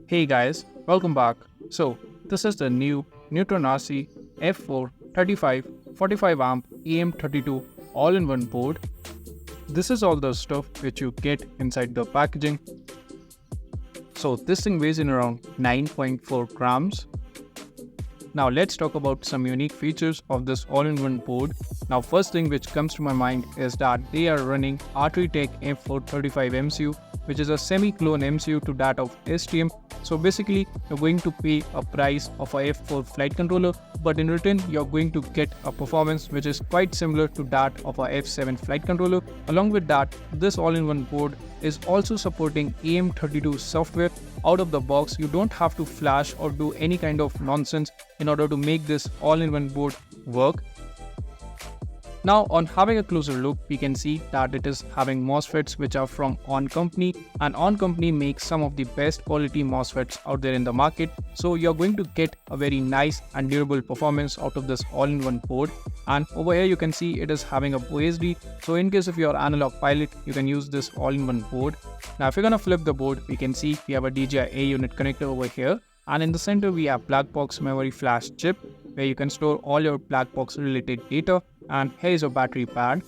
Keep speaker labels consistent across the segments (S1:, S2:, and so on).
S1: Hey guys, welcome back. So, this is the new NeutronRC F435 45 amp EM32 all-in-one board. This is all the stuff which you get inside the packaging. So, this thing weighs in around 9.4 grams. Now, let's talk about some unique features of this all-in-one board. Now, first thing which comes to my mind is that they are running Artritech F435 MCU, which is a semi-clone MCU to that of STM. So basically, you're going to pay a price of a F4 flight controller, but in return, you're going to get a performance which is quite similar to that of a F7 flight controller. Along with that, this all-in-one board is also supporting EM32 software. Out of the box, you don't have to flash or do any kind of nonsense in order to make this all-in-one board work. Now, on having a closer look, we can see that it is having MOSFETs which are from On Company, and On Company makes some of the best quality MOSFETs out there in the market. So you're going to get a very nice and durable performance out of this all-in-one board. And over here you can see it is having a OSD. So in case if you're analog pilot, you can use this all-in-one board. Now if you're gonna flip the board, we can see we have a DJI unit connector over here. And in the center we have black box memory flash chip, where you can store all your black box related data. And here is your battery pad.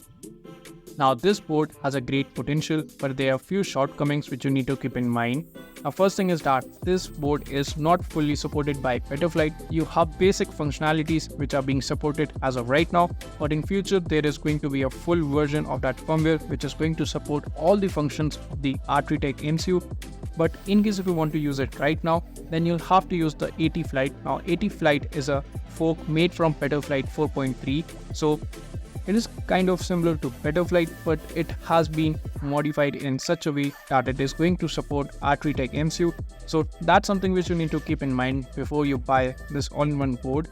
S1: Now this board has a great potential, but there are a few shortcomings which you need to keep in mind. Now first thing is that this board is not fully supported by Betaflight. You have basic functionalities which are being supported as of right now, but in future there is going to be a full version of that firmware which is going to support all the functions of the Artritech MCU. But in case if you want to use it right now, then you'll have to use the AT Flight. Now AT Flight is a fork made from Betaflight 4.3. So it is kind of similar to Betaflight, but it has been modified in such a way that it is going to support Artritech MCU. So that's something which you need to keep in mind before you buy this all-in-one board.